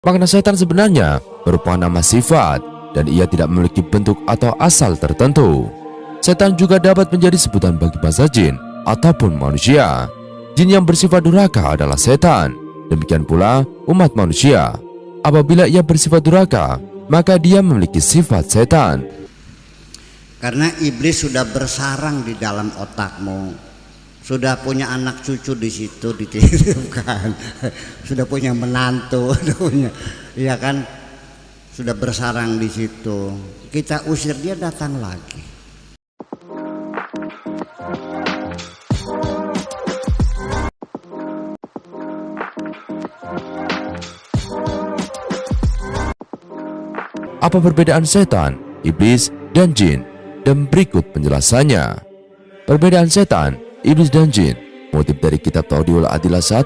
Makna setan sebenarnya merupakan nama sifat dan ia tidak memiliki bentuk atau asal tertentu. Setan juga dapat menjadi sebutan bagi bangsa jin ataupun manusia. Jin yang bersifat durhaka adalah setan. Demikian pula umat manusia. Apabila ia bersifat durhaka, maka dia memiliki sifat setan. Karena iblis sudah bersarang di dalam otakmu, sudah punya anak cucu di situ dititipkan, sudah punya menantu, ya kan, sudah bersarang di situ. Kita usir dia datang lagi. Apa perbedaan setan, iblis, dan jin? Dan berikut penjelasannya. Perbedaan setan, iblis, dan jin mengutip dari kitab Tauhidul Adilah 1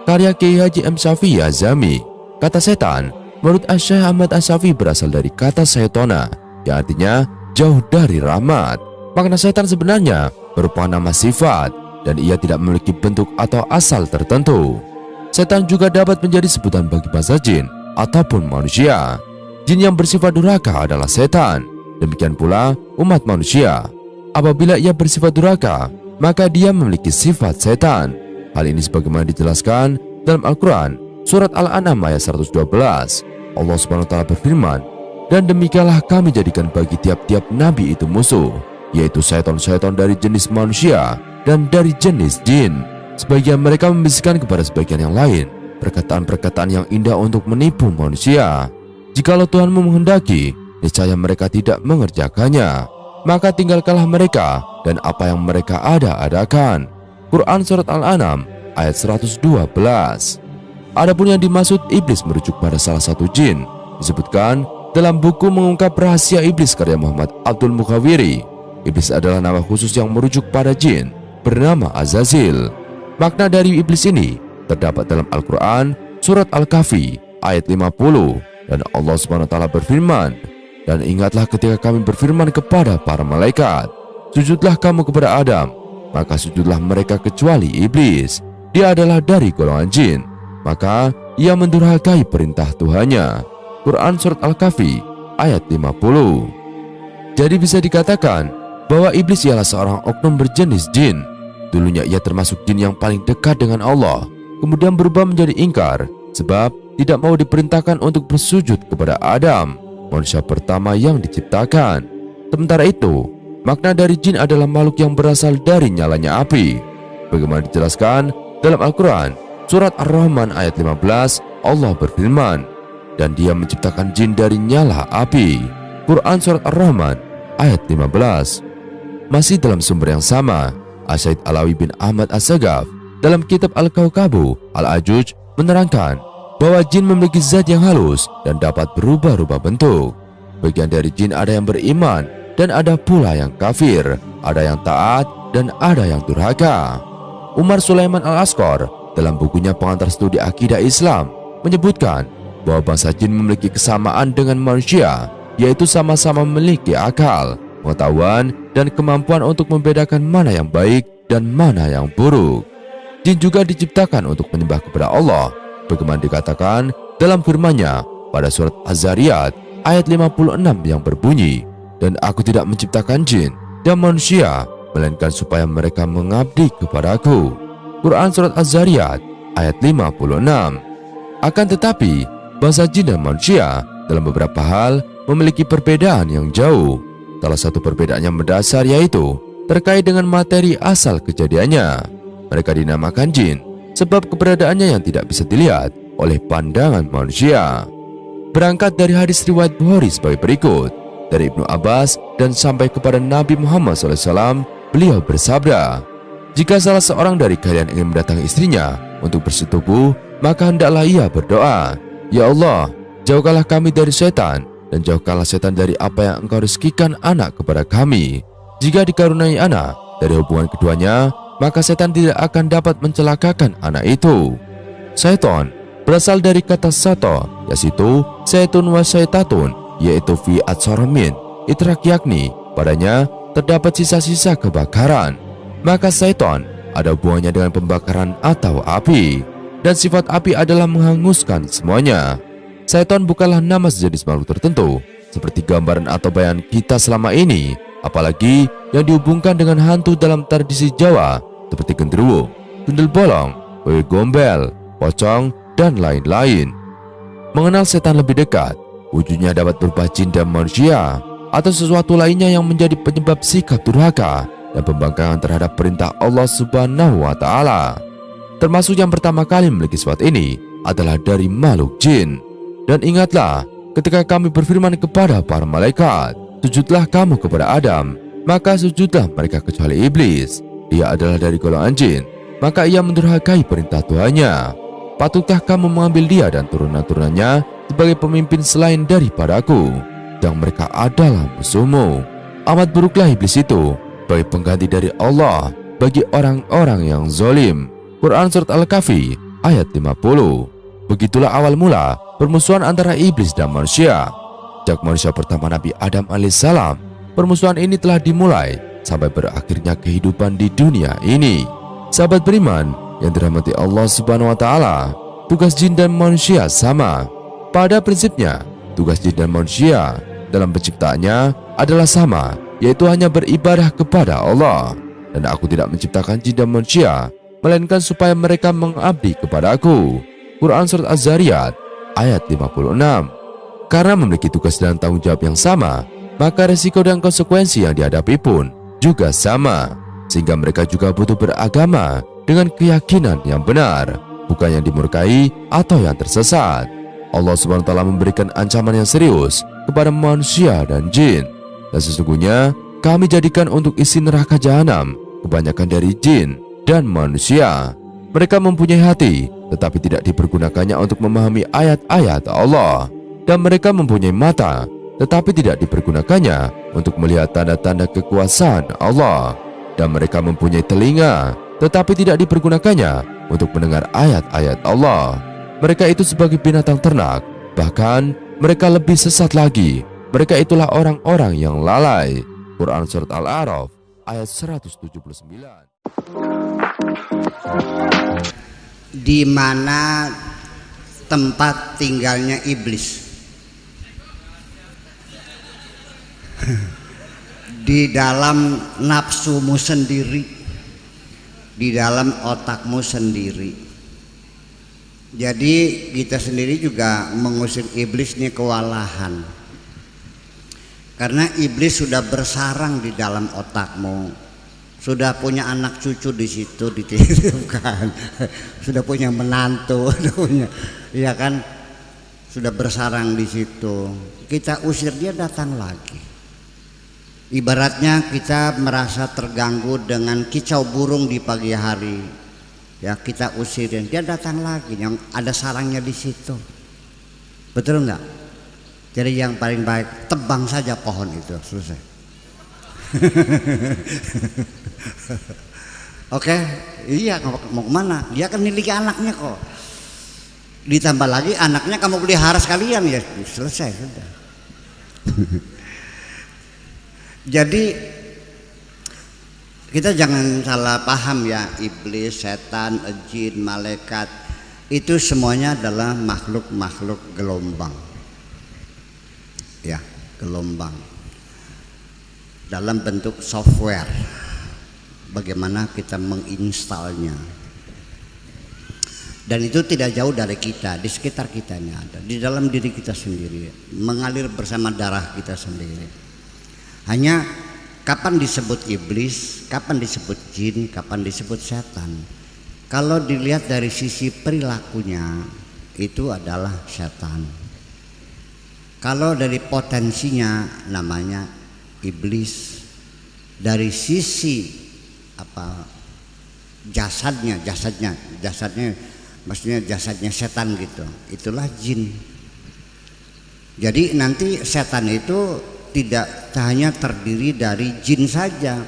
karya Kiai Haji M. Syafi'i Azami. Kata setan menurut Syekh Ahmad As-Syafi'i berasal dari kata syaitona yang artinya jauh dari rahmat. Makna setan sebenarnya merupakan nama sifat dan ia tidak memiliki bentuk atau asal tertentu. Setan juga dapat menjadi sebutan bagi bangsa jin ataupun manusia. Jin yang bersifat durhaka adalah setan. Demikian pula umat manusia. Apabila ia bersifat durhaka, maka dia memiliki sifat setan. Hal ini sebagaimana dijelaskan dalam Al-Quran surat Al-An'am ayat 112. Allah Subhanahu wa taala berfirman, "Dan demikianlah kami jadikan bagi tiap-tiap nabi itu musuh, yaitu syaitan-syaitan dari jenis manusia dan dari jenis jin. Sebagian mereka membisikkan kepada sebagian yang lain perkataan-perkataan yang indah untuk menipu manusia. Jikalau Tuhanmu menghendaki, niscaya mereka tidak mengerjakannya. Maka tinggalkanlah mereka dan apa yang mereka adakan." Quran surat Al-An'am ayat 112. Adapun yang dimaksud iblis merujuk pada salah satu jin, disebutkan dalam buku Mengungkap Rahasia Iblis karya Muhammad Abdul Mukhawiri. Iblis adalah nama khusus yang merujuk pada jin bernama Azazil. Makna dari iblis ini terdapat dalam Al-Quran surat Al-Kahfi ayat 50, dan Allah Subhanahu wa taala berfirman, "Dan ingatlah ketika kami berfirman kepada para malaikat, sujudlah kamu kepada Adam, maka sujudlah mereka kecuali iblis. Dia adalah dari golongan jin, maka ia mendurhakai perintah Tuhannya." Quran surat Al-Kahfi ayat 50. Jadi bisa dikatakan bahwa iblis ialah seorang oknum berjenis jin. Dulunya ia termasuk jin yang paling dekat dengan Allah, kemudian berubah menjadi ingkar sebab tidak mau diperintahkan untuk bersujud kepada Adam, manusia pertama yang diciptakan. Sementara itu, makna dari jin adalah makhluk yang berasal dari nyalanya api. Bagaimana dijelaskan dalam Al-Quran surat Ar-Rahman ayat 15, Allah berfirman, "Dan dia menciptakan jin dari nyala api." Quran surat Ar-Rahman ayat 15. Masih dalam sumber yang sama, Asy-Syaikh Alawi bin Ahmad As-Sagaf dalam kitab Al-Kaukabu Al-Ajuj menerangkan bahwa jin memiliki zat yang halus dan dapat berubah-ubah bentuk. Bagian dari jin ada yang beriman dan ada pula yang kafir, ada yang taat dan ada yang durhaka. Umar Sulaiman Al-Asqar dalam bukunya Pengantar Studi Akidah Islam menyebutkan bahwa bangsa jin memiliki kesamaan dengan manusia, yaitu sama-sama memiliki akal, pengetahuan, dan kemampuan untuk membedakan mana yang baik dan mana yang buruk. Jin juga diciptakan untuk menyembah kepada Allah, bagaimana dikatakan dalam firman-Nya pada surat Az-Zariyat ayat 56 yang berbunyi, "Dan aku tidak menciptakan jin dan manusia, melainkan supaya mereka mengabdi kepadaku." Quran surat Az-Zariyat ayat 56. Akan tetapi, bangsa jin dan manusia dalam beberapa hal memiliki perbedaan yang jauh. Salah satu perbedaan yang mendasar yaitu terkait dengan materi asal kejadiannya. Mereka dinamakan jin sebab keberadaannya yang tidak bisa dilihat oleh pandangan manusia. Berangkat dari hadis riwayat Bukhari sebagai berikut, dari Ibnu Abbas dan sampai kepada Nabi Muhammad SAW, beliau bersabda, "Jika salah seorang dari kalian ingin mendatangi istrinya untuk bersetubuh, maka hendaklah ia berdoa, 'Ya Allah, jauhkanlah kami dari setan, dan jauhkanlah setan dari apa yang Engkau rezekikan anak kepada kami. Jika dikaruniai anak dari hubungan keduanya, maka setan tidak akan dapat mencelakakan anak itu.'" Setan berasal dari kata sato, yaitu setun wa saitatun, yaitu fi atsaramin itrak, yakni padanya terdapat sisa-sisa kebakaran. Maka setan ada hubungannya dengan pembakaran atau api, dan sifat api adalah menghanguskan semuanya. Setan bukanlah nama sejenis makhluk tertentu seperti gambaran atau bayangan kita selama ini, apalagi yang dihubungkan dengan hantu dalam tradisi Jawa seperti genderuwo, gundul bolong, wewe gombel, pocong, dan lain-lain. Mengenal setan lebih dekat, wujudnya dapat berupa jin dan manusia atau sesuatu lainnya yang menjadi penyebab sikap durhaka dan pembangkangan terhadap perintah Allah Subhanahu wa Ta'ala. Termasuk yang pertama kali memiliki sifat ini adalah dari makhluk jin. Dan ingatlah, ketika kami berfirman kepada para malaikat, sujudlah kamu kepada Adam, maka sujudlah mereka kecuali iblis. Dia adalah dari golongan jin, maka ia mendurhakai perintah Tuhannya. Patutkah kamu mengambil dia dan turunan-turunannya sebagai pemimpin selain daripadaku, yang mereka adalah musuhmu? Amat buruklah iblis itu sebagai pengganti dari Allah bagi orang-orang yang zalim. Quran Surat Al-Kahfi ayat 50. Begitulah awal mula permusuhan antara iblis dan manusia. Sejak manusia pertama Nabi Adam alaihissalam, permusuhan ini telah dimulai sampai berakhirnya kehidupan di dunia ini. Sahabat beriman yang dirahmati Allah Subhanahu wa Ta'ala, tugas jin dan manusia sama. Pada prinsipnya, tugas jin dan manusia dalam penciptaannya adalah sama, yaitu hanya beribadah kepada Allah. Dan aku tidak menciptakan jin dan manusia melainkan supaya mereka mengabdi kepada aku. Quran Surat Az-Zariyat ayat 56. Karena memiliki tugas dan tanggung jawab yang sama, maka resiko dan konsekuensi yang dihadapi pun juga sama. Sehingga mereka juga butuh beragama dengan keyakinan yang benar, bukan yang dimurkai atau yang tersesat. Allah Subhanahu wa Ta'ala memberikan ancaman yang serius kepada manusia dan jin. Dan sesungguhnya kami jadikan untuk isi neraka jahanam kebanyakan dari jin dan manusia. Mereka mempunyai hati, tetapi tidak dipergunakannya untuk memahami ayat-ayat Allah. Dan mereka mempunyai mata, tetapi tidak dipergunakannya untuk melihat tanda-tanda kekuasaan Allah. Dan mereka mempunyai telinga, tetapi tidak dipergunakannya untuk mendengar ayat-ayat Allah. Mereka itu sebagai binatang ternak, bahkan mereka lebih sesat lagi. Mereka itulah orang-orang yang lalai. Quran Surat Al-A'raf ayat 179. Di mana tempat tinggalnya iblis? Di dalam nafsumu sendiri, di dalam otakmu sendiri. Jadi kita sendiri juga mengusir iblis ini kewalahan, karena iblis sudah bersarang di dalam otakmu, sudah punya anak cucu di situ dititipkan, sudah punya menantu, ya kan, sudah bersarang di situ. Kita usir dia datang lagi. Ibaratnya kita merasa terganggu dengan kicau burung di pagi hari, ya kita usirin, dia datang lagi, yang ada sarangnya di situ. Betul nggak? Jadi yang paling baik tebang saja pohon itu, selesai. Oke, iya, mau kemana? Dia kan miliki anaknya kok. Ditambah lagi anaknya kamu pelihara sekalian, ya selesai sudah. Jadi kita jangan salah paham ya, iblis, setan, jin, malaikat itu semuanya adalah makhluk-makhluk gelombang. Ya, gelombang dalam bentuk software. Bagaimana kita menginstalnya. Dan itu tidak jauh dari kita, di sekitar kita ini ada, di dalam diri kita sendiri, mengalir bersama darah kita sendiri. Hanya kapan disebut iblis, kapan disebut jin, kapan disebut setan. Kalau dilihat dari sisi perilakunya, itu adalah setan. Kalau dari potensinya namanya iblis. Dari sisi jasadnya maksudnya jasadnya setan gitu, itulah jin. Jadi nanti setan itu tidak hanya terdiri dari jin saja.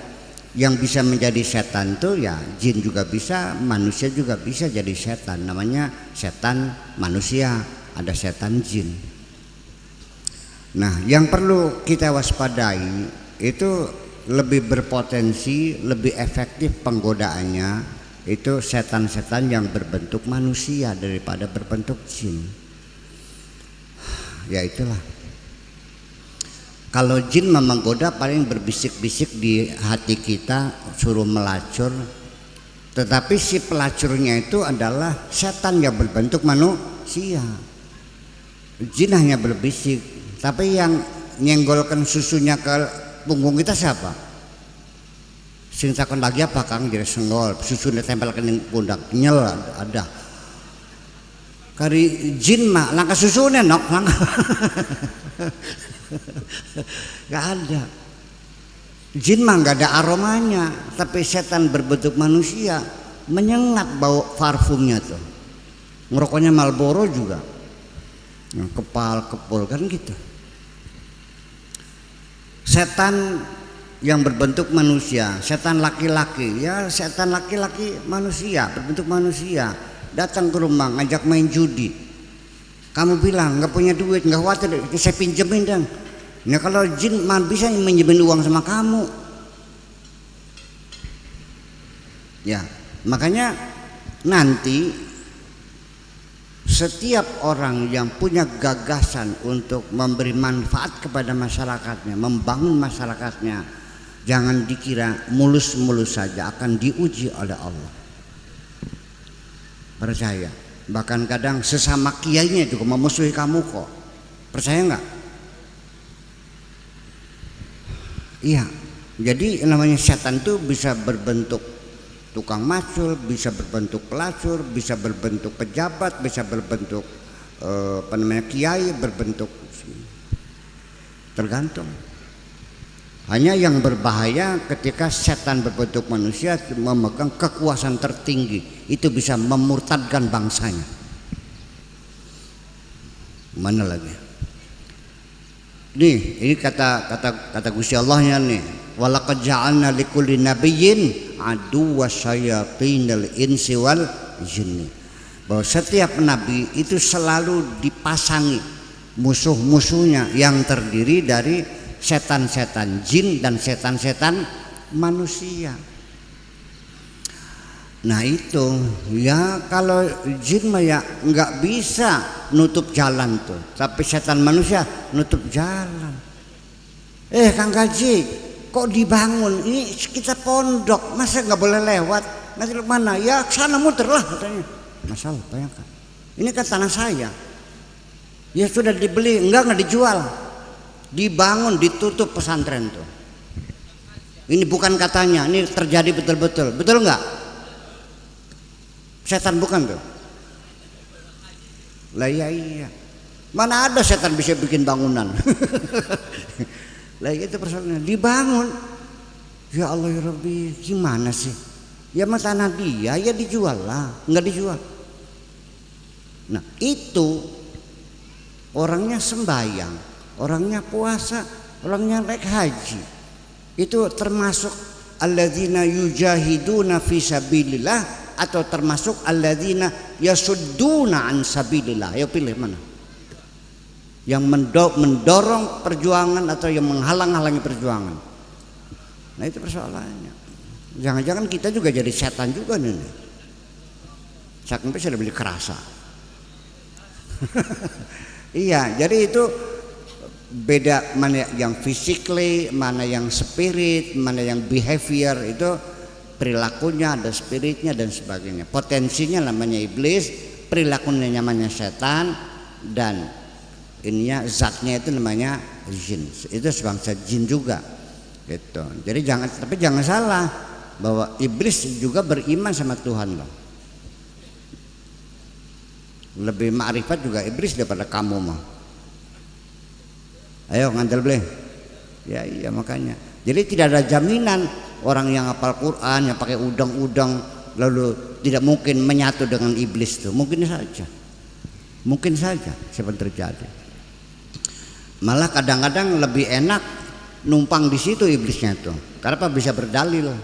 Yang bisa menjadi setan itu ya jin juga bisa, manusia juga bisa jadi setan. Namanya setan manusia, ada setan jin. Nah, yang perlu kita waspadai itu lebih berpotensi, lebih efektif penggodaannya itu setan-setan yang berbentuk manusia daripada berbentuk jin. ya itulah. Kalau jin menggoda paling berbisik-bisik di hati kita, suruh melacur. Tetapi si pelacurnya itu adalah setan yang berbentuk manusia. Jin hanya berbisik, tapi yang nyenggolkan susunya ke punggung kita siapa? Sing takon lagi apa Kang jadi senggol, susunya tempelkan di pundak, nyel ada. Kari jin mah langkah susunya nok langkah. Gak ada. Jin mah gak ada aromanya, tapi setan berbentuk manusia menyengat bau parfumnya tuh. Ngerokoknya Marlboro juga, kepul kan gitu. Setan yang berbentuk manusia, setan laki-laki, ya setan laki-laki manusia, berbentuk manusia, datang ke rumah ngajak main judi. Kamu bilang nggak punya duit, nggak khawatir, saya pinjemin dong. Nah kalau jin mah bisa minjemin uang sama kamu. Ya makanya nanti setiap orang yang punya gagasan untuk memberi manfaat kepada masyarakatnya, membangun masyarakatnya, jangan dikira mulus-mulus saja, akan diuji oleh Allah. Percaya. Bahkan kadang sesama kiainya juga memusuhi kamu kok. Percaya nggak? Iya. Jadi namanya setan itu bisa berbentuk tukang macul, bisa berbentuk pelacur, bisa berbentuk pejabat, bisa berbentuk kiai, berbentuk, tergantung. Hanya yang berbahaya ketika setan berbentuk manusia memegang kekuasaan tertinggi, itu bisa memurtadkan bangsanya. Mana lagi? Nih, ini kata Gusti Allahnya nih. Walaqad ja'alna likulli nabiyyin aduwwa syayatinil insi wal jinni. Bahwa setiap nabi itu selalu dipasangi musuh-musuhnya yang terdiri dari setan-setan jin dan setan-setan manusia. Nah itu ya, kalau jin mah ya nggak bisa nutup jalan tuh, tapi setan manusia nutup jalan. Kang Gaji, kok dibangun ini kita pondok, masa nggak boleh lewat? Nanti mana? Ya sana muter lah katanya. Masalah bayangkan, ini kan tanah saya, ya sudah dibeli, enggak dijual, dibangun, ditutup pesantren tuh. Ini bukan katanya, ini terjadi betul-betul, betul nggak? Setan bukan tuh? Lah iya, mana ada setan bisa bikin bangunan? Lah itu persoalannya, dibangun. Ya Allah ya Rabbi, gimana sih? Ya mah tanah dia, ya dijual lah, nggak dijual. Nah itu orangnya sembahyang, orangnya puasa, orangnya naik haji, itu termasuk alladzina yujahiduna fi sabilillah atau termasuk alladzina yasudduna an sabilillah? Ayo pilih mana? Yang mendorong perjuangan atau yang menghalang-halangi perjuangan? Nah itu persoalannya. Jangan-jangan kita juga jadi setan juga nih. Sampai sudah beli kerasa. Iya, jadi itu beda, mana yang physically, mana yang spirit, mana yang behavior, itu perilakunya ada spiritnya dan sebagainya. Potensinya namanya iblis, perilakunya namanya setan, dan ininya zatnya itu namanya jin. Itu sebangsa jin juga gitu. Jadi jangan salah bahwa iblis juga beriman sama Tuhan loh. Lebih ma'rifat juga iblis daripada kamu mah. Ayo ngantel beli. Ya iya makanya. Jadi tidak ada jaminan orang yang hafal Quran, yang pakai udang-udang lalu tidak mungkin menyatu dengan iblis tuh. Mungkin saja siapa terjadi. Malah kadang-kadang lebih enak numpang di situ iblisnya tuh. Karena apa? Bisa berdalil.